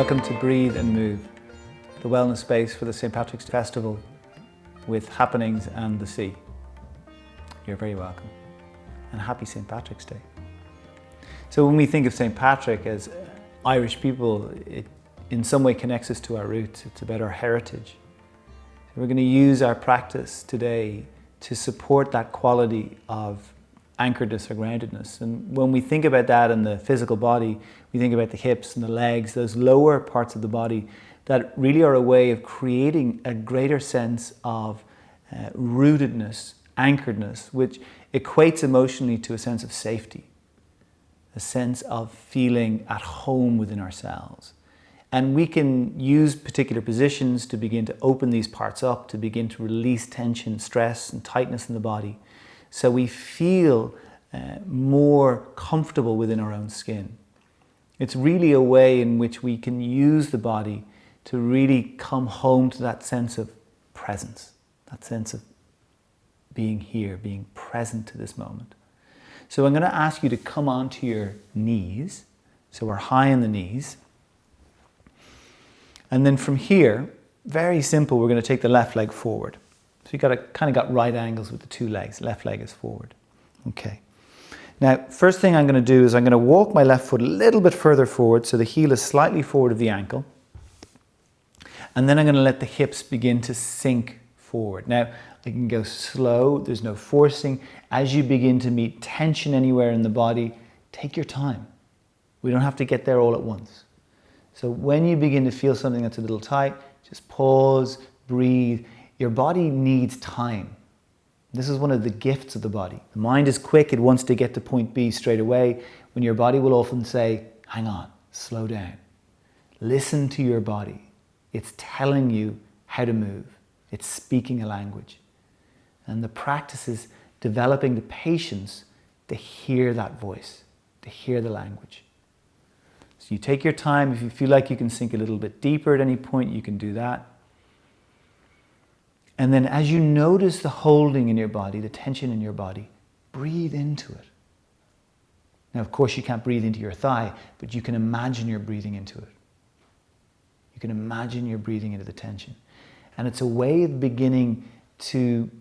Welcome to Breathe and Move, the wellness space for the St. Patrick's Festival with happenings and the sea. You're very welcome, and happy St. Patrick's Day. So when we think of St. Patrick as Irish people, it in some way connects us to our roots. It's about our heritage. So we're going to use our practice today to support that quality of anchoredness or groundedness. And when we think about that in the physical body, we think about the hips and the legs, those lower parts of the body that really are a way of creating a greater sense of rootedness, anchoredness, which equates emotionally to a sense of safety, a sense of feeling at home within ourselves. And we can use particular positions to begin to open these parts up, to begin to release tension, stress, and tightness in the body, so we feel more comfortable within our own skin. It's really a way in which we can use the body to really come home to that sense of presence, that sense of being here, being present to this moment. So I'm going to ask you to come onto your knees. So we're high on the knees. And then from here, very simple, we're going to take the left leg forward. So you've got right angles with the two legs. Left leg is forward. Okay. Now, first thing I'm going to do is I'm going to walk my left foot a little bit further forward so the heel is slightly forward of the ankle. And then I'm going to let the hips begin to sink forward. Now, I can go slow. There's no forcing. As you begin to meet tension anywhere in the body, take your time. We don't have to get there all at once. So when you begin to feel something that's a little tight, just pause, breathe. Your body needs time. This is one of the gifts of the body. The mind is quick, it wants to get to point B straight away, when your body will often say, hang on, slow down. Listen to your body. It's telling you how to move. It's speaking a language. And the practice is developing the patience to hear that voice, to hear the language. So you take your time. If you feel like you can sink a little bit deeper at any point, you can do that. And then as you notice the holding in your body, the tension in your body, breathe into it. Now, of course, you can't breathe into your thigh, but you can imagine you're breathing into it. You can imagine you're breathing into the tension. And it's a way of beginning to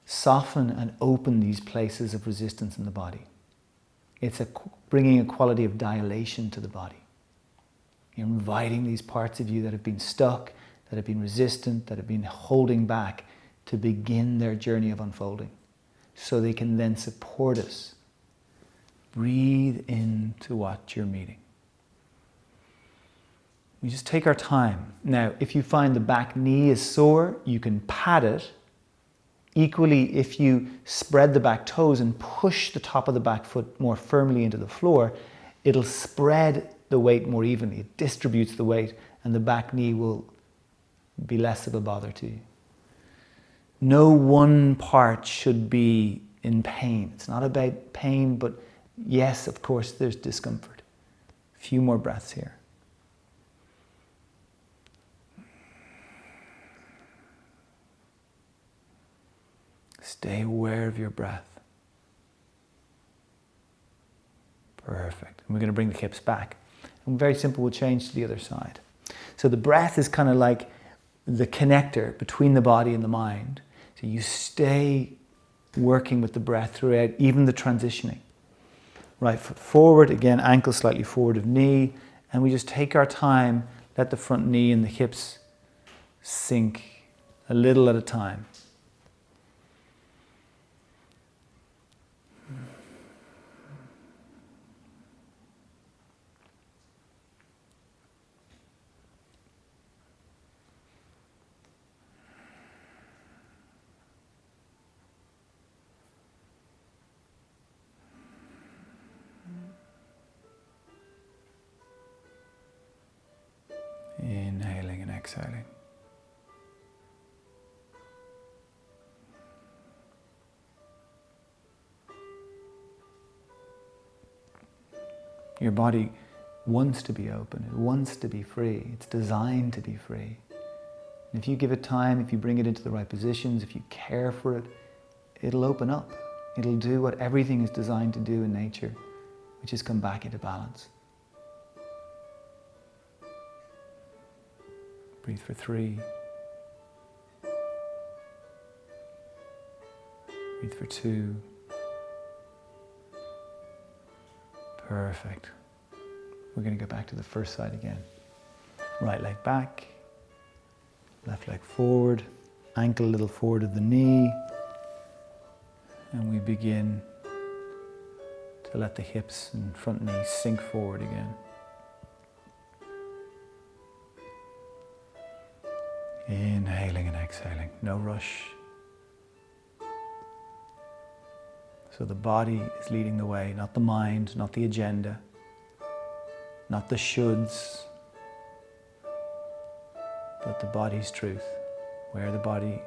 soften and open these places of resistance in the body. It's bringing a quality of dilation to the body. You're inviting these parts of you that have been stuck, that have been resistant, that have been holding back, to begin their journey of unfolding, so they can then support us. Breathe into what you're meeting. We just take our time. Now, if you find the back knee is sore, you can pad it. Equally, if you spread the back toes and push the top of the back foot more firmly into the floor, it'll spread the weight more evenly. It distributes the weight, and the back knee will be less of a bother to you. No one part should be in pain. It's not about pain, but yes, of course, there's discomfort. A few more breaths here. Stay aware of your breath. Perfect. And we're going to bring the hips back. And very simple, we'll change to the other side. So the breath is kind of like the connector between the body and the mind. So you stay working with the breath throughout, even the transitioning. Right foot forward, again, ankle slightly forward of knee, and we just take our time, let the front knee and the hips sink a little at a time. Inhaling and exhaling. Your body wants to be open. It wants to be free. It's designed to be free. And if you give it time, if you bring it into the right positions, if you care for it, it'll open up. It'll do what everything is designed to do in nature, which is come back into balance. Breathe for 3. Breathe for 2. Perfect. We're going to go back to the first side again. Right leg back, left leg forward, ankle a little forward of the knee, and we begin to let the hips and front knee sink forward again. Inhaling and exhaling, no rush. So the body is leading the way, not the mind, not the agenda, not the shoulds, but the body's truth, where the body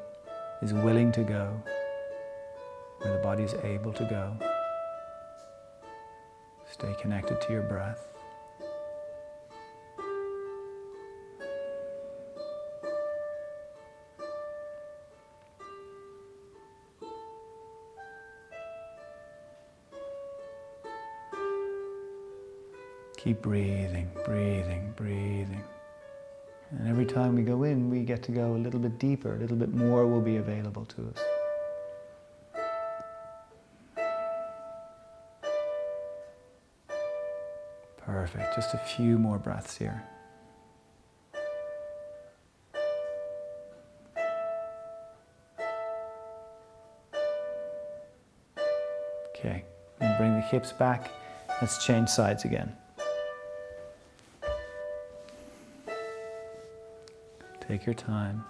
is willing to go, where the body is able to go. Stay connected to your breath. Keep breathing, breathing, breathing. And every time we go in, we get to go a little bit deeper, a little bit more will be available to us. Perfect, just a few more breaths here. Okay, and bring the hips back. Let's change sides again. Take your time.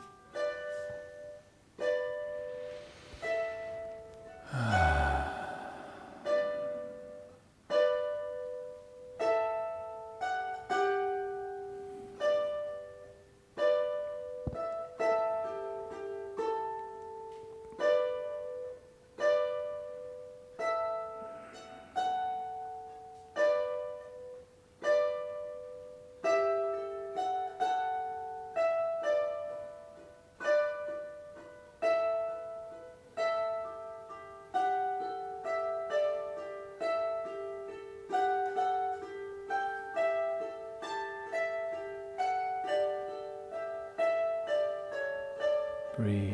Breathe.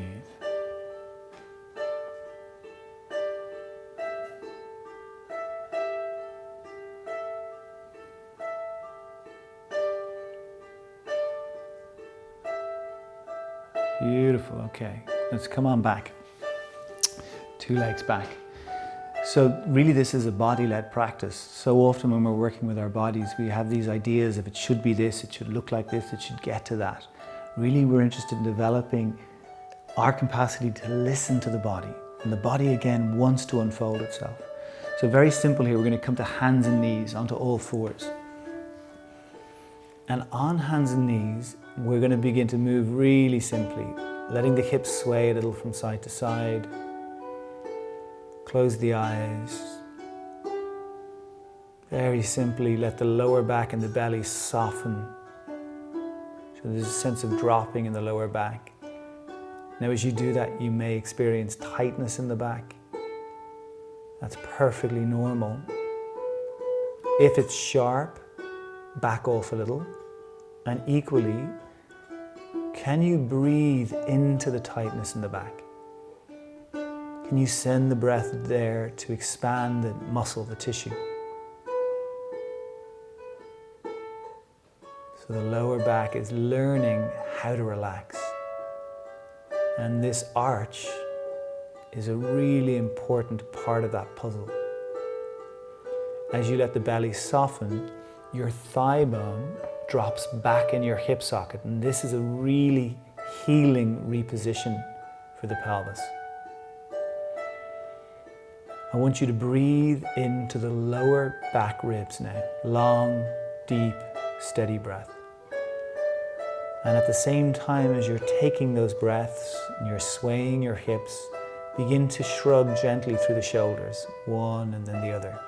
Beautiful, okay. Let's come on back. 2 legs back. So really this is a body-led practice. So often when we're working with our bodies, we have these ideas of it should be this, it should look like this, it should get to that. Really we're interested in developing our capacity to listen to the body. And the body again wants to unfold itself. So very simple here, we're going to come to hands and knees, onto all fours. And on hands and knees, we're going to begin to move really simply, letting the hips sway a little from side to side. Close the eyes. Very simply, let the lower back and the belly soften. So there's a sense of dropping in the lower back. Now as you do that, you may experience tightness in the back. That's perfectly normal. If it's sharp, back off a little. And equally, can you breathe into the tightness in the back? Can you send the breath there to expand the muscle, the tissue? So the lower back is learning how to relax. And this arch is a really important part of that puzzle. As you let the belly soften, your thigh bone drops back in your hip socket. And this is a really healing reposition for the pelvis. I want you to breathe into the lower back ribs now. Long, deep, steady breath. And at the same time as you're taking those breaths and you're swaying your hips, begin to shrug gently through the shoulders, one and then the other.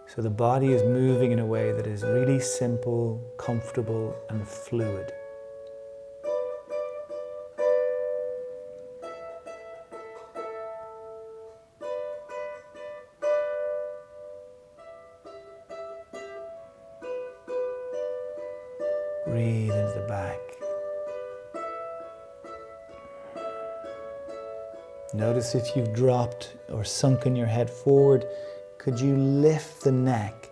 So the body is moving in a way that is really simple, comfortable, and fluid. Breathe into the back. Notice if you've dropped or sunken your head forward, could you lift the neck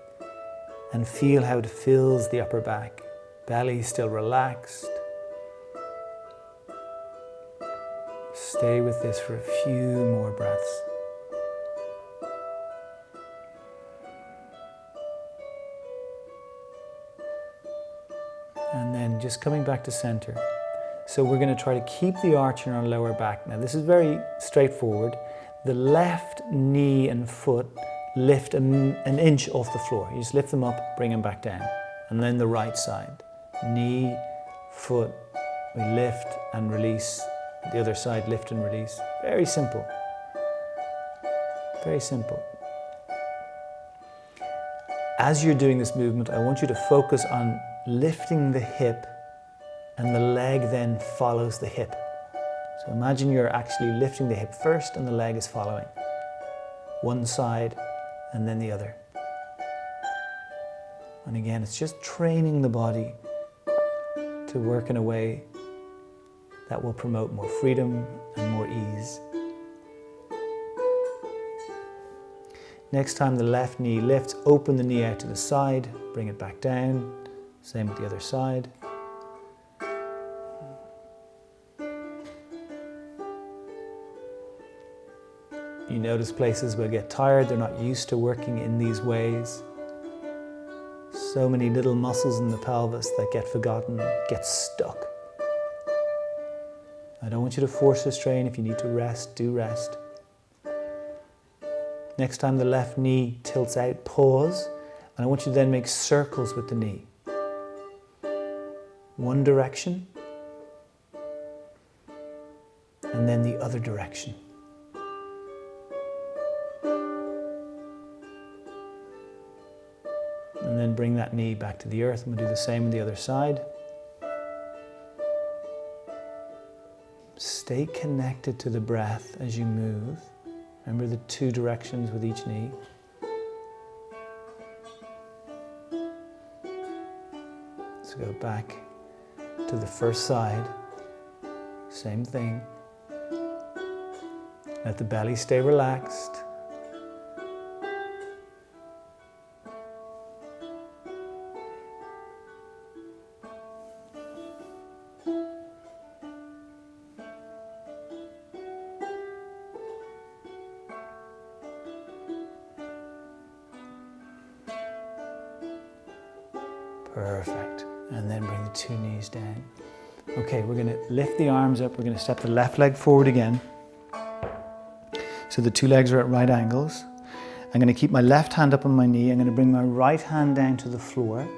and feel how it fills the upper back? Belly still relaxed. Stay with this for a few more breaths. And then just coming back to center. So we're going to try to keep the arch in our lower back. Now this is very straightforward. The left knee and foot lift an inch off the floor. You just lift them up, bring them back down. And then the right side. Knee, foot, we lift and release. The other side, lift and release. Very simple. Very simple. As you're doing this movement, I want you to focus on lifting the hip, and the leg then follows the hip. So imagine you're actually lifting the hip first and the leg is following. One side and then the other. And again, it's just training the body to work in a way that will promote more freedom and more ease. Next time the left knee lifts, open the knee out to the side, bring it back down. Same with the other side. You notice places will get tired, they're not used to working in these ways. So many little muscles in the pelvis that get forgotten, get stuck. I don't want you to force a strain. If you need to rest, do rest. Next time the left knee tilts out, pause, and I want you to then make circles with the knee. One direction, and then the other direction. And then bring that knee back to the earth, and we'll do the same on the other side. Stay connected to the breath as you move. Remember the two directions with each knee. Let's go back to the first side. Same thing. Let the belly stay relaxed. Perfect. And then bring the two knees down. Okay, we're going to lift the arms up. We're going to step the left leg forward again. So the two legs are at right angles. I'm going to keep my left hand up on my knee. I'm going to bring my right hand down to the floor.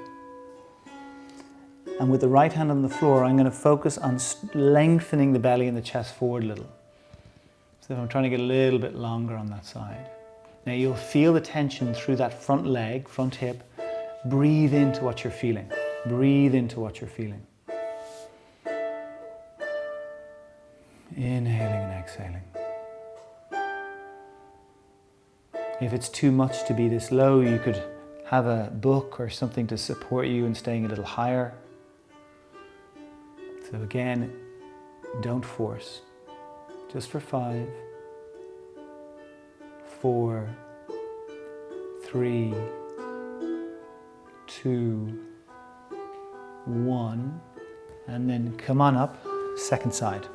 And with the right hand on the floor, I'm going to focus on lengthening the belly and the chest forward a little. So I'm trying to get a little bit longer on that side. Now you'll feel the tension through that front leg, front hip. Breathe into what you're feeling. Breathe into what you're feeling. Inhaling and exhaling. If it's too much to be this low, you could have a book or something to support you in staying a little higher. So again, don't force. Just for 5, 4, 3, 2, 1, and then come on up, second side.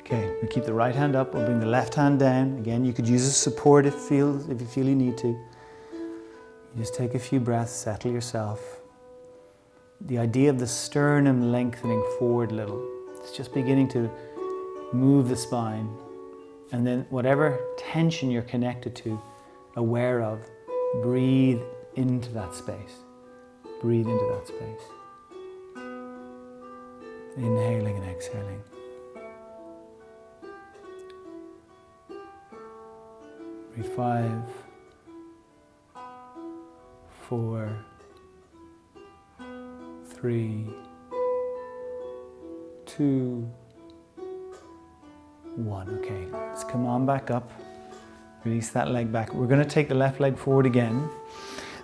Okay, we'll keep the right hand up, we'll bring the left hand down. Again, you could use a support if you feel you need to. You just take a few breaths, settle yourself. The idea of the sternum lengthening forward a little. It's just beginning to move the spine. And then whatever tension you're connected to, aware of, breathe into that space. Breathe into that space. Inhaling and exhaling. Breathe 5, 4, 3, 2, 1. Okay, let's come on back up. Release that leg back. We're going to take the left leg forward again.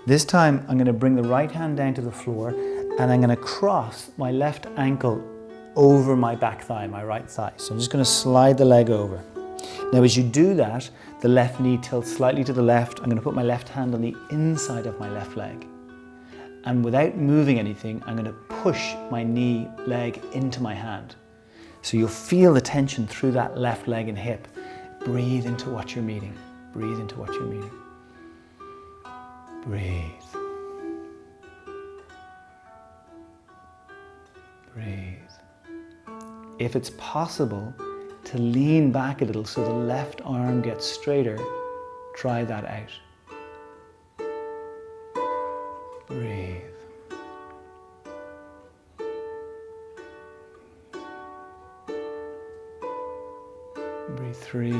This time I'm going to bring the right hand down to the floor and I'm going to cross my left ankle over my back thigh, my right thigh. So I'm just going to slide the leg over. Now as you do that, the left knee tilts slightly to the left. I'm going to put my left hand on the inside of my left leg. And without moving anything, I'm going to push my knee leg into my hand. So you'll feel the tension through that left leg and hip. Breathe into what you're meeting. Breathe into what you're meeting. Breathe. Breathe. If it's possible to lean back a little so the left arm gets straighter, try that out. Breathe. Breathe 3,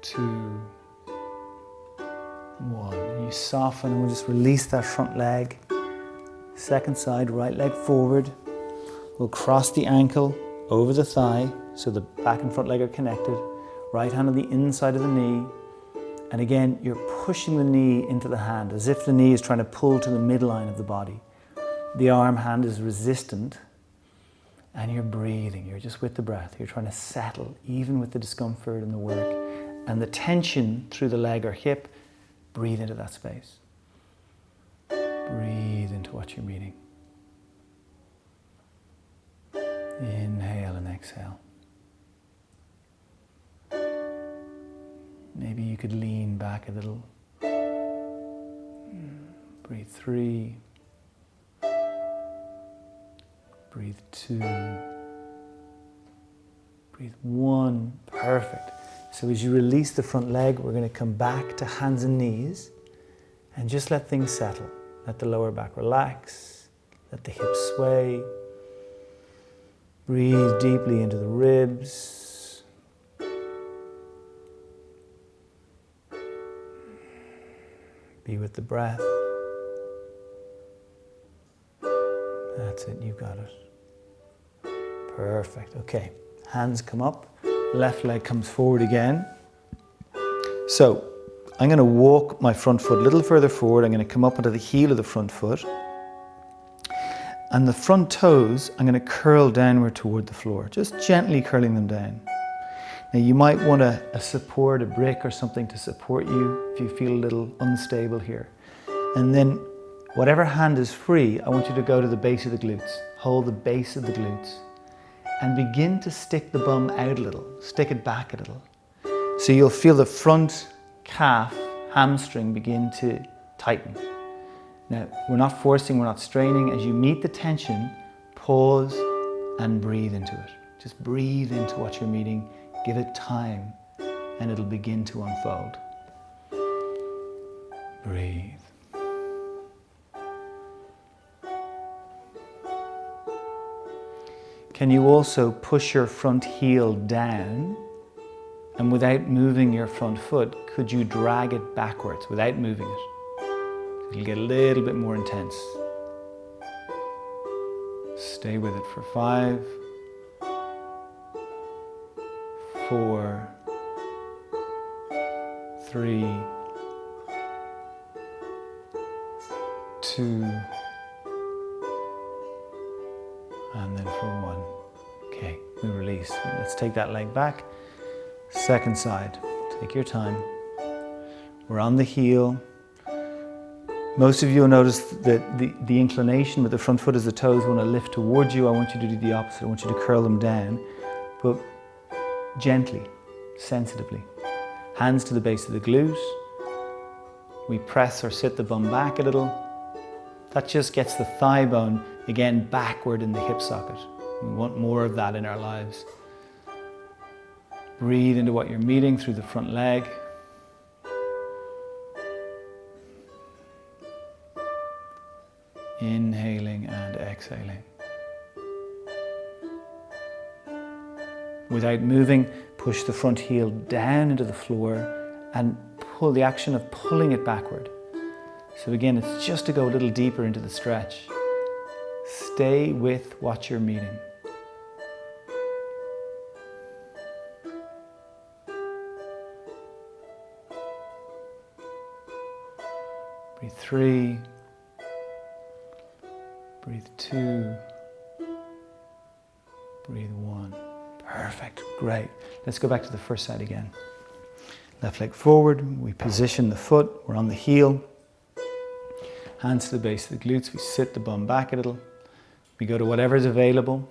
2, 1. And you soften and we'll just release that front leg. Second side, right leg forward. We'll cross the ankle over the thigh so the back and front leg are connected. Right hand on the inside of the knee. And again, you're pushing the knee into the hand as if the knee is trying to pull to the midline of the body. The arm hand is resistant. And you're breathing, you're just with the breath. You're trying to settle, even with the discomfort and the work. And the tension through the leg or hip, breathe into that space. Breathe into what you're meeting. Inhale and exhale. Maybe you could lean back a little. Breathe 3. Breathe 2. Breathe 1. Perfect. So as you release the front leg, we're going to come back to hands and knees and just let things settle. Let the lower back relax. Let the hips sway. Breathe deeply into the ribs. Be with the breath. That's it, you've got it. Perfect, okay. Hands come up, left leg comes forward again. So, I'm going to walk my front foot a little further forward. I'm going to come up onto the heel of the front foot. And the front toes, I'm going to curl downward toward the floor, just gently curling them down. Now you might want a support, a brick or something to support you if you feel a little unstable here. And then whatever hand is free, I want you to go to the base of the glutes. Hold the base of the glutes and begin to stick the bum out a little, stick it back a little. So you'll feel the front calf, hamstring begin to tighten. Now, we're not forcing, we're not straining. As you meet the tension, pause and breathe into it. Just breathe into what you're meeting, give it time, and it'll begin to unfold. Breathe. Can you also push your front heel down, and without moving your front foot, could you drag it backwards without moving it? It'll get a little bit more intense. Stay with it for 5, 4, 3, 2, and then for 1. Okay, we release. Let's take that leg back. Second side. Take your time. We're on the heel. Most of you will notice that the inclination with the front foot as the toes want to lift towards you. I want you to do the opposite. I want you to curl them down, but gently, sensitively. Hands to the base of the glute. We press or sit the bum back a little. That just gets the thigh bone, again, backward in the hip socket. We want more of that in our lives. Breathe into what you're meeting through the front leg. Inhaling and exhaling. Without moving, push the front heel down into the floor and pull the action of pulling it backward. So again, it's just to go a little deeper into the stretch. Stay with what you're meeting. Breathe 3. Breathe 2. Breathe 1. Perfect. Great. Let's go back to the first side again. Left leg forward. We position the foot. We're on the heel. Hands to the base of the glutes. We sit the bum back a little. We go to whatever's available.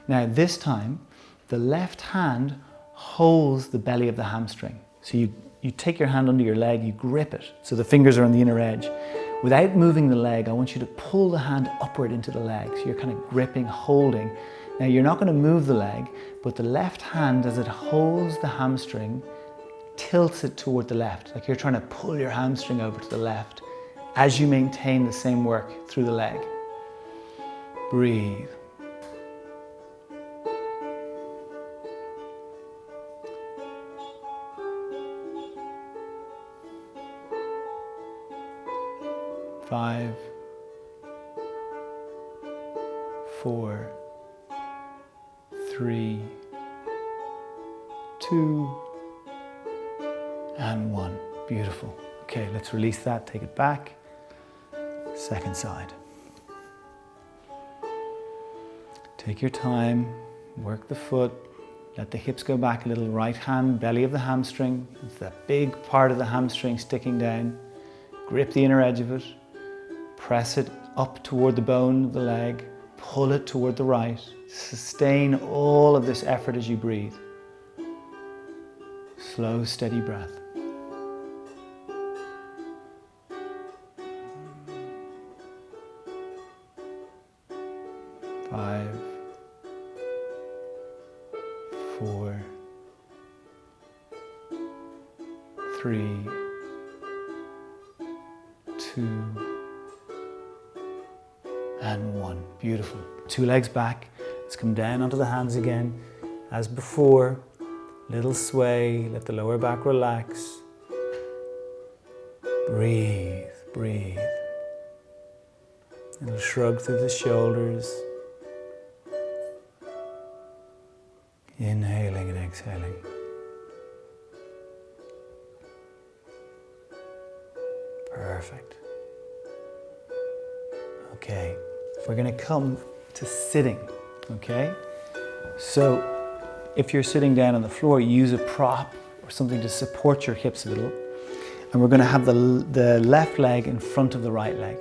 Now this time, the left hand holds the belly of the hamstring. So you take your hand under your leg, you grip it, so the fingers are on the inner edge. Without moving the leg, I want you to pull the hand upward into the leg. So you're kind of gripping, holding. Now you're not going to move the leg, but the left hand, as it holds the hamstring, tilts it toward the left. Like you're trying to pull your hamstring over to the left as you maintain the same work through the leg. Breathe. Five, 4, 3, 2, and 1. Beautiful. Okay, let's release that, take it back. Second side. Take your time, work the foot, let the hips go back a little. Right hand, belly of the hamstring. It's that big part of the hamstring sticking down. Grip the inner edge of it. Press it up toward the bone of the leg. Pull it toward the right. Sustain all of this effort as you breathe. Slow, steady breath. Five, 4, 3, 2, and 1. Beautiful. 2 legs back. Let's come down onto the hands again. As before, little sway, let the lower back relax. Breathe, breathe. Little shrug through the shoulders. Inhaling and exhaling. Perfect. Okay, we're going to come to sitting, okay? So if you're sitting down on the floor, use a prop or something to support your hips a little. And we're going to have the left leg in front of the right leg,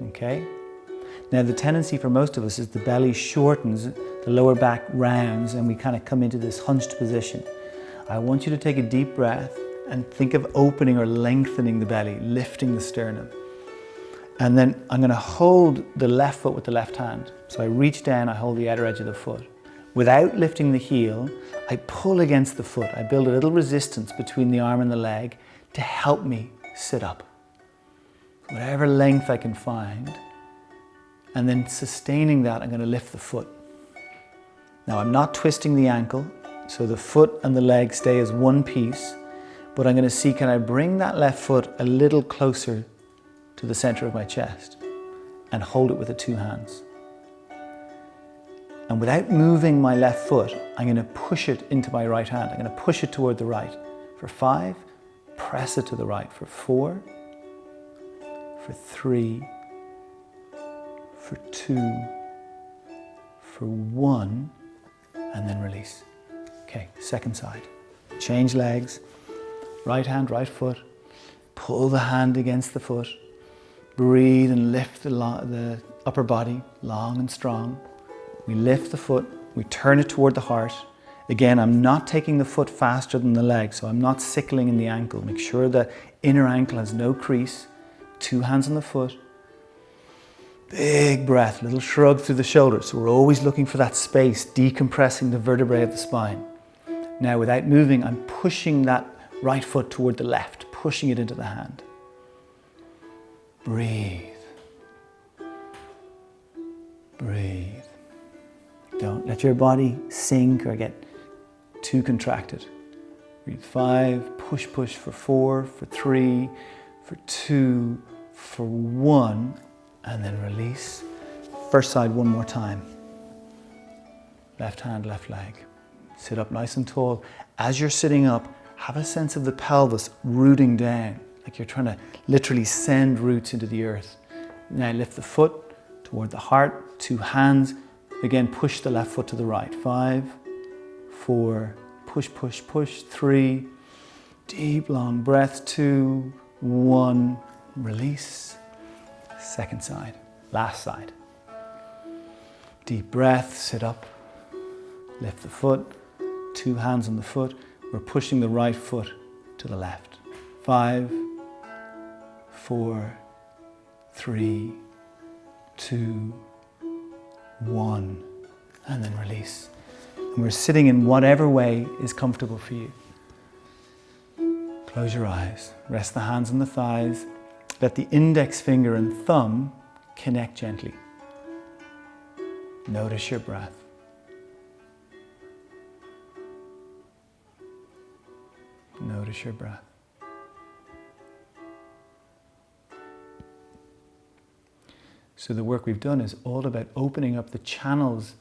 okay? Now the tendency for most of us is the belly shortens, the lower back rounds, and we kind of come into this hunched position. I want you to take a deep breath and think of opening or lengthening the belly, lifting the sternum. And then I'm going to hold the left foot with the left hand. So I reach down, I hold the outer edge of the foot. Without lifting the heel, I pull against the foot. I build a little resistance between the arm and the leg to help me sit up. Whatever length I can find. And then sustaining that, I'm going to lift the foot. Now I'm not twisting the ankle, so the foot and the leg stay as one piece, but I'm going to see, can I bring that left foot a little closer to the center of my chest and hold it with the 2 hands. And without moving my left foot, I'm going to push it into my right hand. I'm going to push it toward the right. For 5, press it to the right. For 4, for 3, for 2, for 1, and then release. Okay, second side. Change legs. Right hand, right foot. Pull the hand against the foot. Breathe and lift the upper body long and strong. We lift the foot, we turn it toward the heart. Again, I'm not taking the foot faster than the leg, so I'm not sickling in the ankle. Make sure the inner ankle has no crease. 2 hands on the foot. Big breath, little shrug through the shoulders. So we're always looking for that space, decompressing the vertebrae of the spine. Now, without moving, I'm pushing that right foot toward the left, pushing it into the hand. Breathe. Breathe. Don't let your body sink or get too contracted. Breathe 5, push, push for 4, for 3, for 2, for 1, and then release. First side one more time. Left hand, left leg. Sit up nice and tall. As you're sitting up, have a sense of the pelvis rooting down. like you're trying to literally send roots into the earth. Now lift the foot toward the heart, 2 hands. Again, push the left foot to the right. 5, 4, push, push, push. 3, deep, long breath. 2, 1, release. Second side, last side. Deep breath, sit up, lift the foot, 2 hands on the foot. We're pushing the right foot to the left. 5, 4, 3, 2, 1, and then release. And we're sitting in whatever way is comfortable for you. Close your eyes, rest the hands on the thighs. Let the index finger and thumb connect gently. Notice your breath. Notice your breath. So the work we've done is all about opening up the channels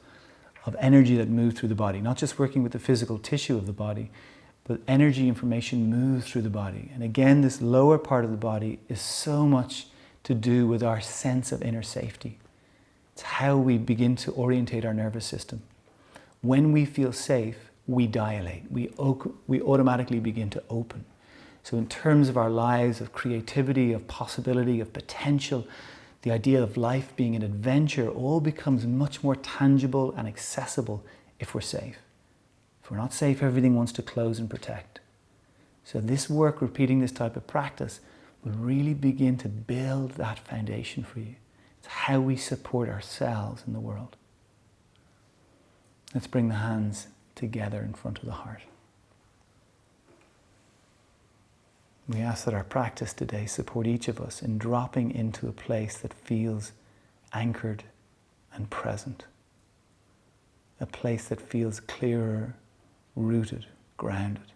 of energy that move through the body, not just working with the physical tissue of the body, but energy information moves through the body. And again, this lower part of the body is so much to do with our sense of inner safety. It's how we begin to orientate our nervous system. When we feel safe, we dilate. We automatically begin to open. So in terms of our lives, of creativity, of possibility, of potential, the idea of life being an adventure all becomes much more tangible and accessible if we're safe. If we're not safe, everything wants to close and protect. So this work, repeating this type of practice, will really begin to build that foundation for you. It's how we support ourselves in the world. Let's bring the hands together in front of the heart. We ask that our practice today support each of us in dropping into a place that feels anchored and present. A place that feels clearer, rooted, grounded.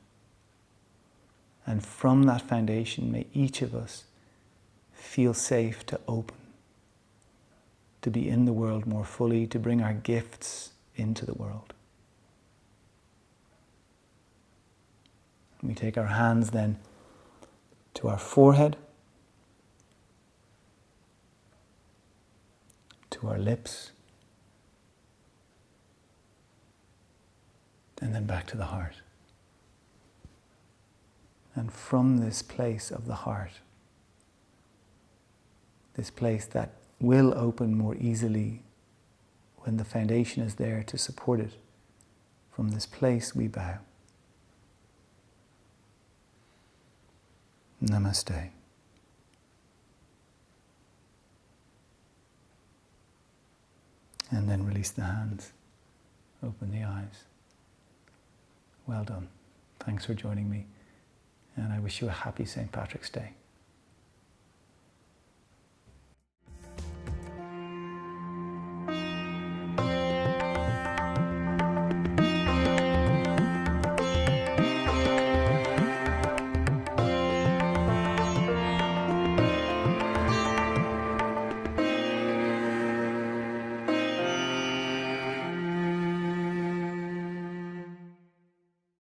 And from that foundation, may each of us feel safe to open, to be in the world more fully, to bring our gifts into the world. We take our hands then to our forehead, to our lips, and then back to the heart. And from this place of the heart, this place that will open more easily when the foundation is there to support it, from this place we bow. Namaste. And then release the hands. Open the eyes. Well done. Thanks for joining me. And I wish you a happy St. Patrick's Day.